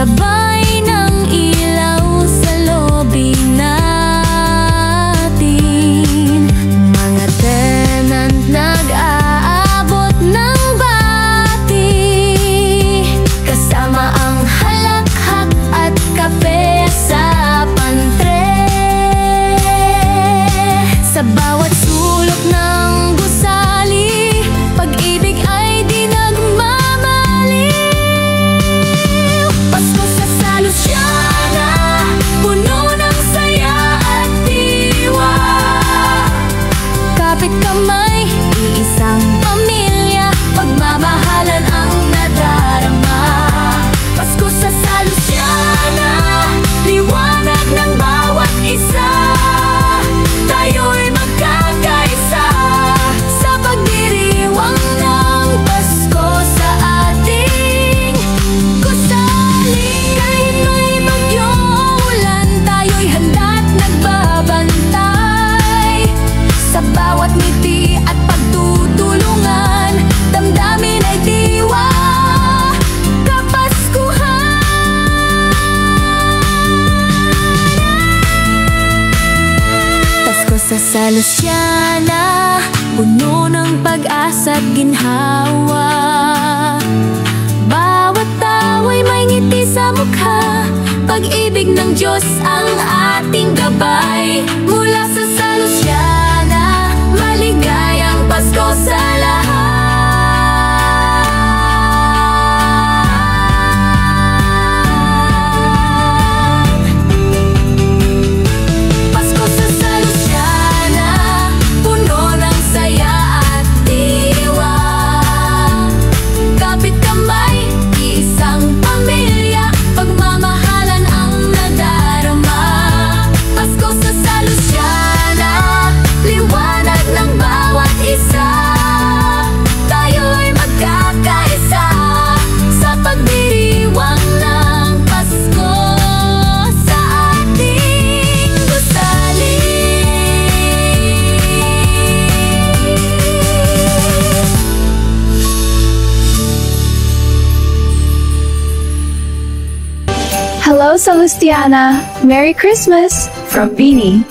gabay ng ilaw sa lobby natin. Mga tenant nag-aabot ng bati, kasama ang halakhak at kape sa pantre. Sa bawat sulok ng gusali, pag-ibig ay di nagmamaliw. Pasko sa San Luciana, puno ng saya at diwa. Kapit kamay, iisang pamilya, pagmamahalan ang nadarama. Pasko sa San Luciana, liwanag ng bawat isa. Tayo'y magkakaisa sa pagdiriwang ng Pasko sa ating gusali. Kahit may bagyo o ulan, tayo'y handa't nagbabantay. Sa bawat ngiti at pagtutulungan, damdamin ay diwa kapaskuhan. Pasko sa San Luciana, puno ng pag-asa at ginhawa. Bawat tao ay may ngiti sa mukha, pag-ibig ng Diyos ang ating gabay. Mula sa San Luciana, maligayang Pasko sa lahat. Pasko sa San Luciana, puno ng saya at diwa. Kapit kamay, isang pamilya, pagmamahalan ang nadarama. Pasko sa San Luciana, liwanag ng bawat isa. Tayo'y magkakaisa sa pagdiriwang ng Pasko sa ating gusali. Hello, San Luciana! Merry Christmas from Beanie.